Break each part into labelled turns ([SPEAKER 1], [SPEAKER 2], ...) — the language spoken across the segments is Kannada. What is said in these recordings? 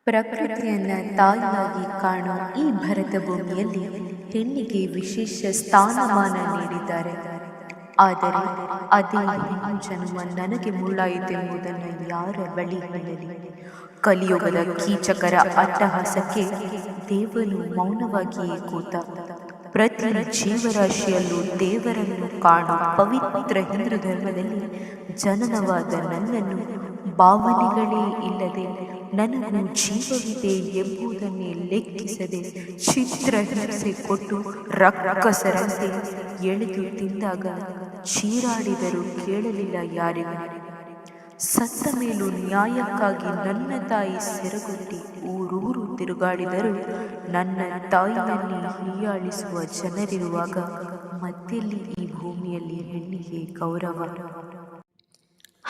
[SPEAKER 1] ಪ್ರಕೃತಿಯನ್ನ ತಾಯಿಯಾಗಿ ಕಾಣೋ ಈ ಭರತ ಭೂಮಿಯಲ್ಲಿ ಹೆಣ್ಣಿಗೆ ವಿಶೇಷ ಸ್ಥಾನಮಾನ ನೀಡಿದ್ದಾರೆ. ಆದರೆ ಅದೇ ಹೆಣ್ಣು ಜನ್ಮ ನನಗೆ ಮುಳ್ಳಾಯಿತೆಂಬುದನ್ನು ಯಾರ ಬಳಿ ಹೇಳಲಿ? ಕಲಿಯುಗದ ಕೀಚಕರ ಅಟ್ಟಹಾಸಕ್ಕೆ ದೇವನು ಮೌನವಾಗಿಯೇ ಕೂತ. ಪ್ರತಿ ಜೀವರಾಶಿಯಲ್ಲೂ ದೇವರನ್ನು ಕಾಣೋ ಪವಿತ್ರ ಹಿಂದೂ ಧರ್ಮದಲ್ಲಿ ಜನನವಾದ ನನ್ನನ್ನು ಭಾವನೆಗಳೇ ಇಲ್ಲದೆ ನನಗೂ ಜೀವವಿದೆ ಎಂಬುದನ್ನೇ ಲೆಕ್ಕಿಸದೆ ಚಿತ್ರಹಿಂಸೆ ಕೊಟ್ಟು ರಕ್ಕಸರಂತೆ ಎಳೆದು ತಿಂದಾಗ ಚೀರಾಡಿದರೂ ಕೇಳಲಿಲ್ಲ ಯಾರಿಗೂ. ಸತ್ತ ಮೇಲೂ ನ್ಯಾಯಕ್ಕಾಗಿ ನನ್ನ ತಾಯಿ ಸೆರಗೊಟ್ಟಿ ಊರೂರು ತಿರುಗಾಡಿದರೂ ನನ್ನ ತಾಯಿಯನ್ನೇ ಹೀಯಾಳಿಸುವ ಜನರಿರುವಾಗ ಮತ್ತೆಲ್ಲಿ ಈ ಭೂಮಿಯಲ್ಲಿ ಹೆಣ್ಣಿಗೆ ಗೌರವ?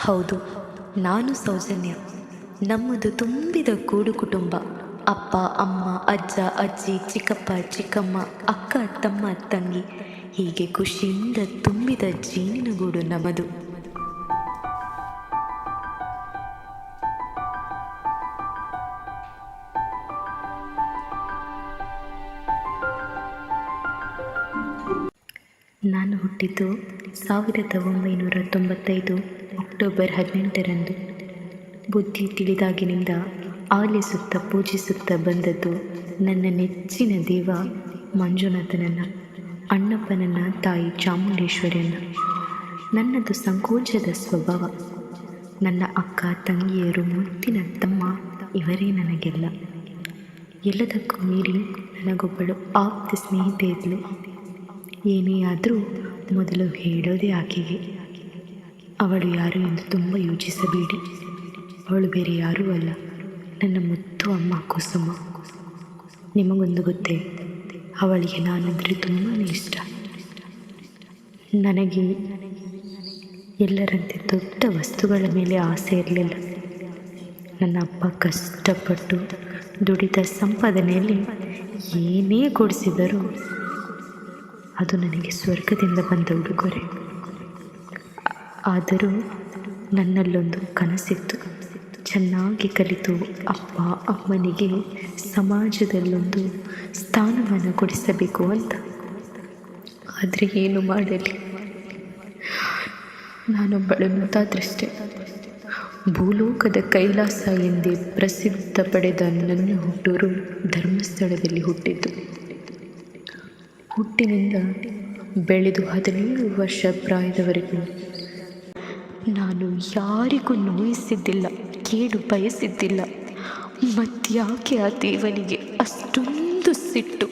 [SPEAKER 2] ಹೌದು, ನಾನು ಸೌಜನ್ಯ. ನಮ್ಮದು ತುಂಬಿದ ಕೂಡು ಕುಟುಂಬ. ಅಪ್ಪ, ಅಮ್ಮ, ಅಜ್ಜ, ಅಜ್ಜಿ, ಚಿಕ್ಕಪ್ಪ, ಚಿಕ್ಕಮ್ಮ, ಅಕ್ಕ, ತಮ್ಮ, ತಂಗಿ, ಹೀಗೆ ಖುಷಿಯಿಂದ ತುಂಬಿದ ಜೀನಿನಗೂಡು ನಮ್ಮದು. ನಾನು ಹುಟ್ಟಿದ್ದು 1995 ಅಕ್ಟೋಬರ್ 18ರಂದು. ಬುದ್ಧಿ ತಿಳಿದಾಗಿನಿಂದ ಆಲಿಸುತ್ತಾ ಪೂಜಿಸುತ್ತಾ ಬಂದದ್ದು ನನ್ನ ನೆಚ್ಚಿನ ದೇವ ಮಂಜುನಾಥನನ್ನು, ಅಣ್ಣಪ್ಪನನ್ನ, ತಾಯಿ ಚಾಮುಂಡೇಶ್ವರಿಯನ್ನು. ನನ್ನದು ಸಂಕೋಚದ ಸ್ವಭಾವ. ನನ್ನ ಅಕ್ಕ ತಂಗಿಯರು, ಮುತ್ತಿನ ತಮ್ಮ ಇವರೇ ನನಗೆಲ್ಲ. ಎಲ್ಲದಕ್ಕೂ ಮೀರಿ ನನಗೊಬ್ಬಳು ಆಪ್ತ ಸ್ನೇಹಿತೆ ಇದ್ಲು. ಏನೇ ಆದರೂ ಮೊದಲು ಹೇಳೋದೇ ಆಕೆಗೆ. ಅವಳು ಯಾರು ಎಂದು ತುಂಬ ಯೋಚಿಸಬೇಡಿ. ಅವಳು ಬೇರೆ ಯಾರೂ ಅಲ್ಲ, ನನ್ನ ಮುತ್ತು ಅಮ್ಮ ಕುಸುಮ. ನಿಮಗೊಂದು ಗೊತ್ತೇ, ಅವಳಿಗೆ ನಾನಂದರೆ ತುಂಬಾ ಇಷ್ಟ. ನನಗೆ ಎಲ್ಲರಂತೆ ದೊಡ್ಡ ವಸ್ತುಗಳ ಮೇಲೆ ಆಸೆ ಇರಲಿಲ್ಲ. ನನ್ನ ಅಪ್ಪ ಕಷ್ಟಪಟ್ಟು ದುಡಿದ ಸಂಪಾದನೆಯಲ್ಲಿ ಏನೇ ಕೊಡಿಸಿದರೂ ಅದು ನನಗೆ ಸ್ವರ್ಗದಿಂದ ಬಂದ ಉಡುಗೊರೆ. ಆದರೂ ನನ್ನಲ್ಲೊಂದು ಕನಸಿತ್ತು. ಚೆನ್ನಾಗಿ ಕಲಿತು ಅಪ್ಪ ಅಮ್ಮನಿಗೆ ಸಮಾಜದಲ್ಲೊಂದು ಸ್ಥಾನಮಾನ ಕೊಡಿಸಬೇಕು ಅಂತ. ಆದರೆ ಏನು ಮಾಡಲಿ, ನಾನೊಬ್ಬಳು ಮತಾದೃಷ್ಟೆ. ಭೂಲೋಕದ ಕೈಲಾಸ ಎಂದೇ ಪ್ರಸಿದ್ಧ ಪಡೆದ ನನ್ನ ಹುಟ್ಟೂರು ಧರ್ಮಸ್ಥಳದಲ್ಲಿ ಹುಟ್ಟಿದ್ದು. ಹುಟ್ಟಿನಿಂದ ಬೆಳೆದು 17 ವರ್ಷ ಪ್ರಾಯದವರೆಗೂ ನಾನು ಯಾರಿಗೂ ನೋಯಿಸಿದ್ದಿಲ್ಲ, ಕೇಡು ಬಯಸಿದ್ದಿಲ್ಲ. ಮತ್ತ್ಯಾಕೆ ಆ ದೇವನಿಗೆ ಅಷ್ಟೊಂದು ಸಿಟ್ಟು?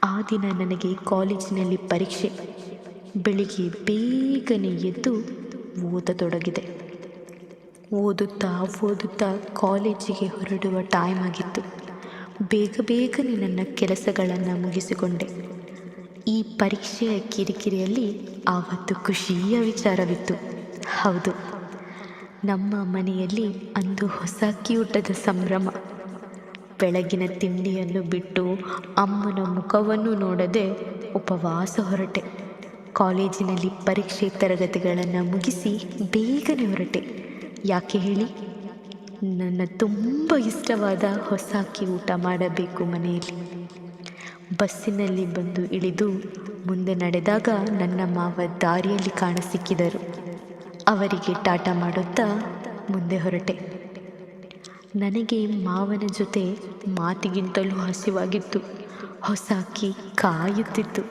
[SPEAKER 2] ಆ ದಿನ ನನಗೆ ಕಾಲೇಜಿನಲ್ಲಿ ಪರೀಕ್ಷೆ. ಬೆಳಿಗ್ಗೆ ಬೇಗನೆ ಎದ್ದು ಓದತೊಡಗಿದೆ. ಓದುತ್ತಾ ಕಾಲೇಜಿಗೆ ಹೊರಡುವ ಟೈಮ್ ಆಗಿತ್ತು. ಬೇಗನೆ ನನ್ನ ಕೆಲಸಗಳನ್ನು ಮುಗಿಸಿಕೊಂಡೆ. ಈ ಪರೀಕ್ಷೆಯ ಕಿರಿಕಿರಿಯಲ್ಲಿ ಆವತ್ತು ಖುಷಿಯ ವಿಚಾರವಿತ್ತು. ಹೌದು, ನಮ್ಮ ಮನೆಯಲ್ಲಿ ಅಂದು ಹೊಸ ಊಟದ ಸಂಭ್ರಮ. ಬೆಳಗಿನ ತಿಂಡಿಯನ್ನು ಬಿಟ್ಟು ಅಮ್ಮನ ಮುಖವನ್ನು ನೋಡದೆ ಉಪವಾಸ ಹೊರಟೆ. ಕಾಲೇಜಿನಲ್ಲಿ ಪರೀಕ್ಷೆ ತರಗತಿಗಳನ್ನು ಮುಗಿಸಿ ಬೇಗನೆ ಹೊರಟೆ. ಯಾಕೆ ಹೇಳಿ? ನನ್ನ ತುಂಬ ಇಷ್ಟವಾದ ಹೊಸ ಊಟ ಮಾಡಬೇಕು ಮನೆಯಲ್ಲಿ. ಬಸ್ಸಿನಲ್ಲಿ ಬಂದು ಇಳಿದು ಮುಂದೆ ನಡೆದಾಗ ನನ್ನ ಮಾವ ದಾರಿಯಲ್ಲಿ ಕಾಣಸಿಕ್ಕಿದರು. ಅವರಿಗೆ ಟಾಟಾ ಮಾಡುತ್ತಾ ಮುಂದೆ ಹೊರಟೆ. ನನಗೆ ಮಾವನ ಜೊತೆ ಮಾತಿಗಿಂತಲೂ ಹಸಿವಾಗಿತ್ತು. ಹೊಸ ಕಾಯುತ್ತಿತ್ತು.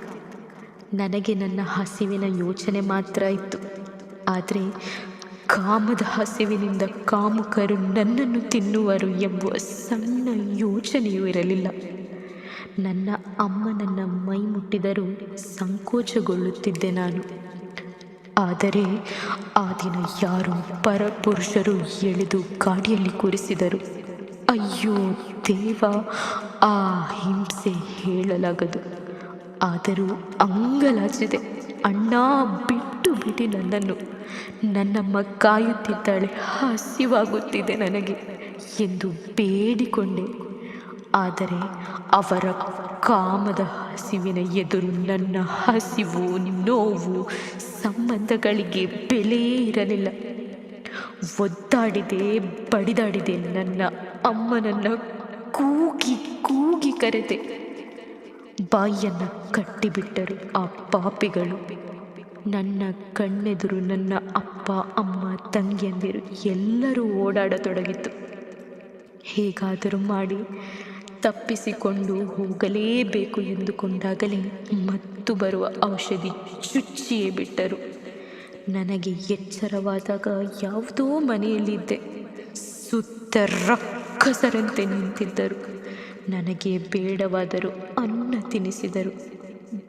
[SPEAKER 2] ನನಗೆ ನನ್ನ ಹಸಿವಿನ ಯೋಚನೆ ಮಾತ್ರ ಇತ್ತು. ಆದರೆ ಕಾಮದ ಹಸಿವಿನಿಂದ ಕಾಮುಕರು ನನ್ನನ್ನು ತಿನ್ನುವರು ಎಂಬುವ ಸಣ್ಣ ಯೋಚನೆಯೂ ಇರಲಿಲ್ಲ. ನನ್ನ ಅಮ್ಮ ನನ್ನ ಮೈ ಮುಟ್ಟಿದರೂ ಸಂಕೋಚಗೊಳ್ಳುತ್ತಿದ್ದೆ ನಾನು. ಆದರೆ ಆ ದಿನ ಯಾರೋ ಪರಪುರುಷರು ಎಳೆದು ಗಾಡಿಯಲ್ಲಿ ಕೂರಿಸಿದರು. ಅಯ್ಯೋ ದೇವ, ಆ ಹಿಂಸೆ ಹೇಳಲಾಗದು. ಆದರೂ ಅಂಗಲಾಚಿದೆ. ಅಣ್ಣ, ಬಿಟ್ಟು ಬಿಡಿ ನನ್ನನ್ನು, ನನ್ನಮ್ಮ ಕಾಯುತ್ತಿದ್ದಾಳೆ, ಹಸಿವಾಗುತ್ತಿದೆ ನನಗೆ ಎಂದು ಬೇಡಿಕೊಂಡೆ. ಆದರೆ ಅವರ ಕಾಮದ ಹಸಿವಿನ ಎದುರು ನನ್ನ ಹಸಿವು, ನೋವು, ಸಂಬಂಧಗಳಿಗೆ ಬೆಲೆಯೇ ಇರಲಿಲ್ಲ. ಒದ್ದಾಡಿದೆ, ಬಡಿದಾಡಿದೆ. ನನ್ನ ಅಮ್ಮನನ್ನು ಕೂಗಿ ಕೂಗಿ ಕರೆದೆ. ಬಾಯಿಯನ್ನು ಕಟ್ಟಿಬಿಟ್ಟರು ಆ ಪಾಪಿಗಳು. ನನ್ನ ಕಣ್ಣೆದುರು ನನ್ನ ಅಪ್ಪ, ಅಮ್ಮ, ತಂಗಿಯಂದಿರು ಎಲ್ಲರೂ ಓಡಾಡತೊಡಗಿತು. ಹೇಗಾದರೂ ಮಾಡಿ ತಪ್ಪಿಸಿಕೊಂಡು ಹೋಗಲೇಬೇಕು ಎಂದುಕೊಂಡಾಗಲೇ ಮತ್ತು ಬರುವ ಔಷಧಿ ಚುಚ್ಚಿಯೇ ಬಿಟ್ಟರು. ನನಗೆ ಎಚ್ಚರವಾದಾಗ ಯಾವುದೋ ಮನೆಯಲ್ಲಿದ್ದೆ. ಸುತ್ತ ರಕ್ಕಸರಂತೆ ನಿಂತಿದ್ದರು. ನನಗೆ ಬೇಡವಾದರೂ ಅನ್ನ ತಿನ್ನಿಸಿದರು.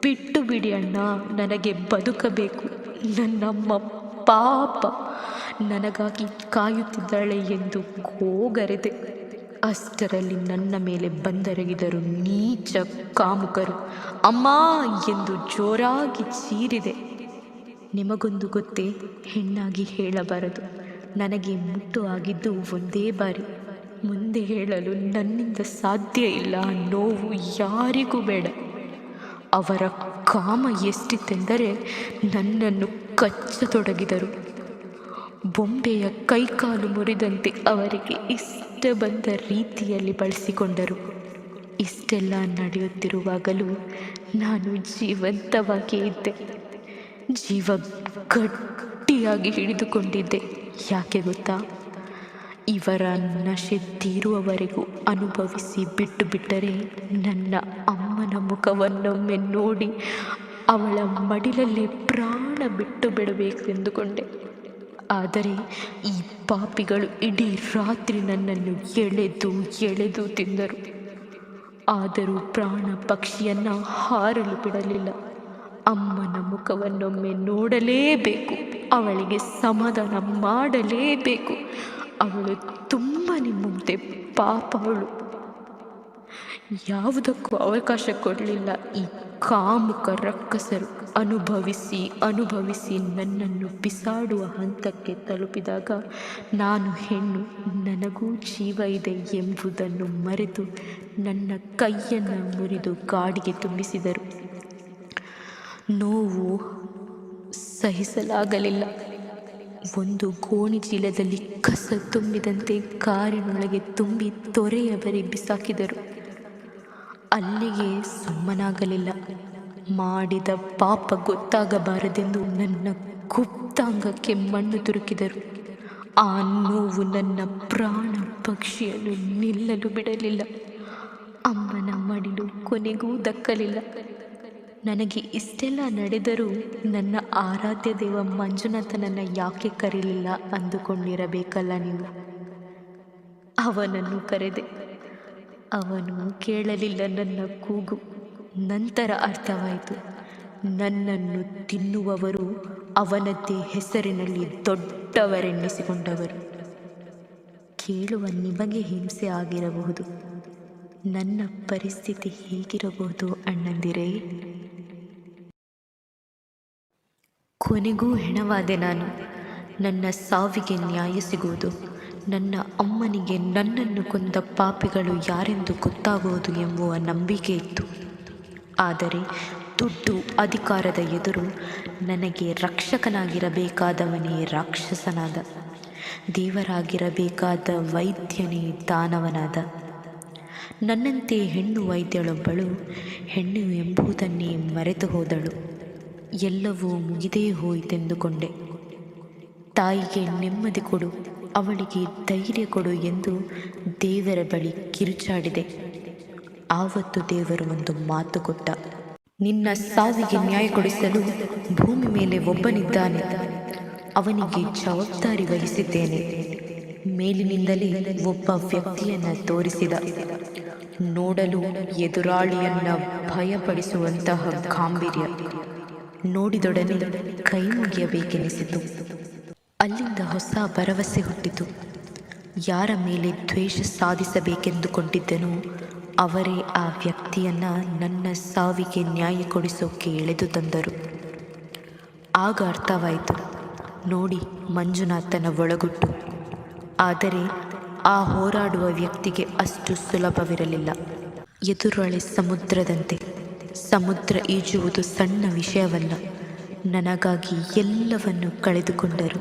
[SPEAKER 2] ಬಿಟ್ಟು ಬಿಡಿ ಅಣ್ಣ, ನನಗೆ ಬದುಕಬೇಕು. ನನ್ನಮ್ಮ ಪಾಪ ನನಗಾಗಿ ಕಾಯುತ್ತಿದ್ದಾಳೆ ಎಂದು ಗೋಗರೆದೆ. ಅಷ್ಟರಲ್ಲಿ ನನ್ನ ಮೇಲೆ ಬಂದೆರಗಿದರು ನೀಚ ಕಾಮುಕರು. ಅಮ್ಮ ಎಂದು ಜೋರಾಗಿ ಚೀರಿದೆ. ನಿಮಗೊಂದು ಗೊತ್ತೇ, ಹೆಣ್ಣಾಗಿ ಹೇಳಬಾರದು. ನನಗೆ ಮುಟ್ಟು ಆಗಿದ್ದು ಒಂದೇ ಬಾರಿ. ಮುಂದೆ ಹೇಳಲು ನನ್ನಿಂದ ಸಾಧ್ಯ ಇಲ್ಲ. ನೋವು ಯಾರಿಗೂ ಬೇಡ. ಅವರ ಕಾಮ ಎಷ್ಟಿತ್ತೆಂದರೆ ನನ್ನನ್ನು ಕಚ್ಚತೊಡಗಿದರು. ಬೊಂಬೆಯ ಕೈಕಾಲು ಮುರಿದಂತೆ ಅವರಿಗೆ ಇಷ್ಟ ಬಂದ ರೀತಿಯಲ್ಲಿ ಬಳಸಿಕೊಂಡರು. ಇಷ್ಟೆಲ್ಲ ನಡೆಯುತ್ತಿರುವಾಗಲೂ ನಾನು ಜೀವಂತವಾಗಿಯೇ ಇದ್ದೆ. ಜೀವ ಗಟ್ಟಿಯಾಗಿ ಹಿಡಿದುಕೊಂಡಿದ್ದೆ. ಯಾಕೆ ಗೊತ್ತಾ? ಇವರ ನಶೆ ತೀರುವವರೆಗೂ ಅನುಭವಿಸಿ ಬಿಟ್ಟು ಬಿಟ್ಟರೆ ನನ್ನ ಅಮ್ಮನ ಮುಖವನ್ನೊಮ್ಮೆ ನೋಡಿ ಅವಳ ಮಡಿಲಲ್ಲಿ ಪ್ರಾಣ ಬಿಟ್ಟು ಬಿಡಬೇಕೆಂದುಕೊಂಡೆ. ಆದರೆ ಈ ಪಾಪಿಗಳು ಇಡೀ ರಾತ್ರಿ ನನ್ನನ್ನು ಎಳೆದು ಎಳೆದು ತಿಂದರು. ಆದರೂ ಪ್ರಾಣ ಪಕ್ಷಿಯನ್ನು ಹಾರಲು ಬಿಡಲಿಲ್ಲ. ಅಮ್ಮನ ಮುಖವನ್ನೊಮ್ಮೆ ನೋಡಲೇಬೇಕು, ಅವಳಿಗೆ ಸಮಾಧಾನ ಮಾಡಲೇಬೇಕು. ಅವಳು ತುಂಬನೇ ಮುಗ್ದೆ, ಪಾಪ ಅವಳು. ಯಾವುದಕ್ಕೂ ಅವಕಾಶ ಕೊಡಲಿಲ್ಲ ಈ ಕಾಮುಕ ರಕ್ಕಸರು. ಅನುಭವಿಸಿ ಅನುಭವಿಸಿ ನನ್ನನ್ನು ಬಿಸಾಡುವ ಹಂತಕ್ಕೆ ತಲುಪಿದಾಗ ನಾನು ಹೆಣ್ಣು, ನನಗೂ ಜೀವ ಇದೆ ಎಂಬುದನ್ನು ಮರೆತು ನನ್ನ ಕೈಯನ್ನು ಮುರಿದು ಗಾಡಿಗೆ ತುಂಬಿಸಿದರು. ನೋವು ಸಹಿಸಲಾಗಲಿಲ್ಲ. ಒಂದು ಗೋಣಿ ಚೀಲದಲ್ಲಿ ಕಸ ತುಂಬಿದಂತೆ ಕಾರಿನೊಳಗೆ ತುಂಬಿ ತೊರೆಯವರೆ ಬಿಸಾಕಿದರು. ಅಲ್ಲಿಗೆ ಸುಮ್ಮನಾಗಲಿಲ್ಲ. ಮಾಡಿದ ಪಾಪ ಗೊತ್ತಾಗಬಾರದೆಂದು ನನ್ನ ಗುಪ್ತಾಂಗಕ್ಕೆ ಮಣ್ಣು ತುರುಕಿದರು. ಆ ನೋವು ನನ್ನ ಪ್ರಾಣ ಪಕ್ಷಿಯನ್ನು ನಿಲ್ಲಲು ಬಿಡಲಿಲ್ಲ. ಅಮ್ಮನ ಮಡಿಲು ಕೊನೆಗೂ ದಕ್ಕಲಿಲ್ಲ. ನನಗೆ ಇಷ್ಟೆಲ್ಲ ನಡೆದರೂ ನನ್ನ ಆರಾಧ್ಯ ದೇವ ಮಂಜುನಾಥನನ್ನು ಯಾಕೆ ಕರೀಲಿಲ್ಲ ಅಂದುಕೊಂಡಿರಬೇಕಲ್ಲ ನೀವು. ಅವನನ್ನು ಕರೆದೆ. ಅವನು ಕೇಳಲಿಲ್ಲ ನನ್ನ ಕೂಗು. ನಂತರ ಅರ್ಥವಾಯಿತು, ನನ್ನನ್ನು ತಿನ್ನುವವರು ಅವನದ್ದೇ ಹೆಸರಿನಲ್ಲಿ ದೊಡ್ಡವರೆನ್ನಿಸಿಕೊಂಡವರು. ಕೇಳುವ ನಿಮಗೆ ಹಿಂಸೆ ಆಗಿರಬಹುದು. ನನ್ನ ಪರಿಸ್ಥಿತಿ ಹೇಗಿರಬಹುದು ಅಣ್ಣಂದಿರೇ? ಕೊನೆಗೂ ಹೆಣವಾದೆ ನಾನು. ನನ್ನ ಸಾವಿಗೆ ನ್ಯಾಯ ಸಿಗುವುದು. ನನ್ನ ಅಮ್ಮನಿಗೆ ನನ್ನನ್ನು ಕೊಂದ ಪಾಪಿಗಳು ಯಾರೆಂದು ಗೊತ್ತಾಗುವುದು ಎಂಬುವ ನಂಬಿಕೆ ಇತ್ತು. ಆದರೆ ದುಡ್ಡು ಅಧಿಕಾರದ ಎದುರು ನನಗೆ ರಕ್ಷಕನಾಗಿರಬೇಕಾದವನೇ ರಾಕ್ಷಸನಾದ, ದೇವರಾಗಿರಬೇಕಾದ ವೈದ್ಯನೇ ದಾನವನಾದ. ನನ್ನಂತೆ ಹೆಣ್ಣು ವೈದ್ಯಳೊಬ್ಬಳು ಹೆಣ್ಣು ಎಂಬುದನ್ನೇ ಮರೆತು ಹೋದಳು. ಎಲ್ಲವೂ ಮುಗಿದೇ ಹೋಯಿತೆಂದುಕೊಂಡೆ. ತಾಯಿಗೆ ನೆಮ್ಮದಿ ಕೊಡು, ಅವಳಿಗೆ ಧೈರ್ಯ ಕೊಡು ಎಂದು ದೇವರ ಬಳಿ ಕಿರುಚಾಡಿದೆ. ಆವತ್ತು ದೇವರು ಒಂದು ಮಾತು ಕೊಟ್ಟ. ನಿನ್ನ ಸಾವಿಗೆ ನ್ಯಾಯ ಕೊಡಿಸಲು ಭೂಮಿ ಮೇಲೆ ಒಬ್ಬನಿದ್ದಾನೆ, ಅವನಿಗೆ ಜವಾಬ್ದಾರಿ ವಹಿಸಿದ್ದೇನೆ. ಮೇಲಿನಿಂದಲೇ ಒಬ್ಬ ವ್ಯಕ್ತಿಯನ್ನು ತೋರಿಸಿದ. ನೋಡಲು ಎದುರಾಳಿಯನ್ನು ಭಯಪಡಿಸುವಂತಹ ಗಾಂಭೀರ್ಯ. ನೋಡಿದೊಡನೆ ಕೈ ಮುಗಿಯಬೇಕೆನಿಸಿತು. ಅಲ್ಲಿಂದ ಹೊಸ ಭರವಸೆ ಹುಟ್ಟಿತು. ಯಾರ ಮೇಲೆ ದ್ವೇಷ ಸಾಧಿಸಬೇಕೆಂದುಕೊಂಡಿದ್ದನೋ ಅವರೇ ಆ ವ್ಯಕ್ತಿಯನ್ನು ನನ್ನ ಸಾವಿಗೆ ನ್ಯಾಯ ಕೊಡಿಸೋಕೆ ಎಳೆದು ತಂದರು. ಆಗ ಅರ್ಥವಾಯಿತು, ನೋಡಿ ಮಂಜುನಾಥನ ಒಳಗುಟ್ಟು. ಆದರೆ ಆ ಹೋರಾಡುವ ವ್ಯಕ್ತಿಗೆ ಅಷ್ಟು ಸುಲಭವಿರಲಿಲ್ಲ. ಎದುರೊಳೆ ಸಮುದ್ರದಂತೆ. ಸಮುದ್ರ ಈಜುವುದು ಸಣ್ಣ ವಿಷಯವಲ್ಲ. ನನಗಾಗಿ ಎಲ್ಲವನ್ನು ಕಳೆದುಕೊಂಡರು.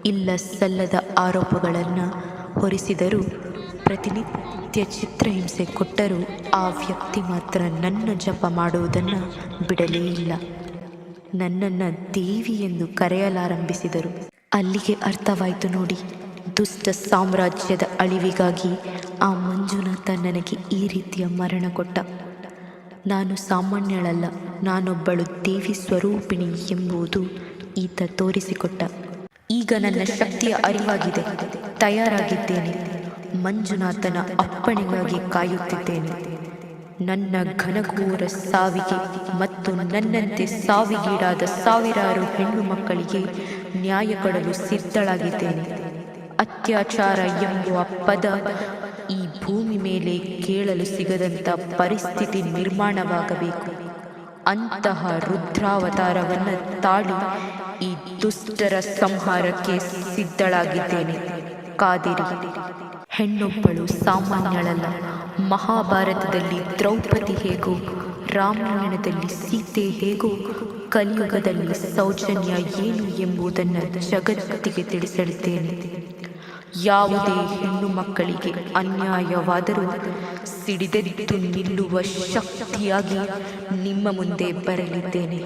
[SPEAKER 2] ಇಲ್ಲ ಸಲ್ಲದ ಆರೋಪಗಳನ್ನು ಹೊರಿಸಿದರೂ, ಪ್ರತಿನಿತ್ಯ ಚಿತ್ರಹಿಂಸೆ ಕೊಟ್ಟರೂ ಆ ವ್ಯಕ್ತಿ ಮಾತ್ರ ನನ್ನ ಜಪ ಮಾಡುವುದನ್ನು ಬಿಡಲೇ ಇಲ್ಲ. ನನ್ನನ್ನು ದೇವಿ ಎಂದು ಕರೆಯಲಾರಂಭಿಸಿದರು. ಅಲ್ಲಿಗೆ ಅರ್ಥವಾಯಿತು ನೋಡಿ, ದುಷ್ಟ ಸಾಮ್ರಾಜ್ಯದ ಅಳಿವಿಗಾಗಿ ಆ ಮಂಜುನಾಥ ನನಗೆ ಈ ರೀತಿಯ ಮರಣ ಕೊಟ್ಟ. ನಾನು ಸಾಮಾನ್ಯಳಲ್ಲ, ನಾನೊಬ್ಬಳು ದೇವಿ ಸ್ವರೂಪಿಣಿ ಎಂಬುದು ಈತ ತೋರಿಸಿಕೊಟ್ಟ. ಈಗ ನನ್ನ ಶಕ್ತಿಯ ಅರಿವಾಗಿದೆ, ತಯಾರಾಗಿದ್ದೇನೆ. ಮಂಜುನಾಥನ ಅಪ್ಪಣೆಗಾಗಿ ಕಾಯುತ್ತಿದ್ದೇನೆ. ನನ್ನ ಘನಘೋರ ಸಾವಿಗೆ ಮತ್ತು ನನ್ನಂತೆ ಸಾವಿಗೀಡಾದ ಸಾವಿರಾರು ಹೆಣ್ಣು ಮಕ್ಕಳಿಗೆ ನ್ಯಾಯ ಕೊಡಲು ಸಿದ್ಧಳಾಗಿದ್ದೇನೆ. ಅತ್ಯಾಚಾರ ಎಂಬುವ ಪದ ಈ ಭೂಮಿ ಮೇಲೆ ಕೇಳಲು ಸಿಗದಂಥ ಪರಿಸ್ಥಿತಿ ನಿರ್ಮಾಣವಾಗಬೇಕು. ಅಂತಹ ರುದ್ರಾವತಾರವನ್ನು ತಾಳಿ ಈ ದುಷ್ಟರ ಸಂಹಾರಕ್ಕೆ ಸಿದ್ಧಳಾಗಿದ್ದೇನೆ. ಕಾದಿರಿ. ಹೆಣ್ಣೊಬ್ಬಳು ಸಾಮಾನ್ಯಳಲ್ಲ. ಮಹಾಭಾರತದಲ್ಲಿ ದ್ರೌಪದಿ ಹೇಗೋ, ರಾಮಾಯಣದಲ್ಲಿ ಸೀತೆ ಹೇಗೋ, ಕಲಿಯುಗದಲ್ಲಿ ಸೌಜನ್ಯ ಏನು ಎಂಬುದನ್ನು ಜಗತ್ತಿಗೆ ತಿಳಿಸಲಿದ್ದೇನೆ. ಯಾವುದೇ ಹೆಣ್ಣು ಮಕ್ಕಳಿಗೆ ಅನ್ಯಾಯವಾದರೂ ಸಿಡಿದೆದ್ದು ನಿಲ್ಲುವ ಶಕ್ತಿಯಾಗಿ ನಿಮ್ಮ ಮುಂದೆ ಬರಲಿದ್ದೇನೆ.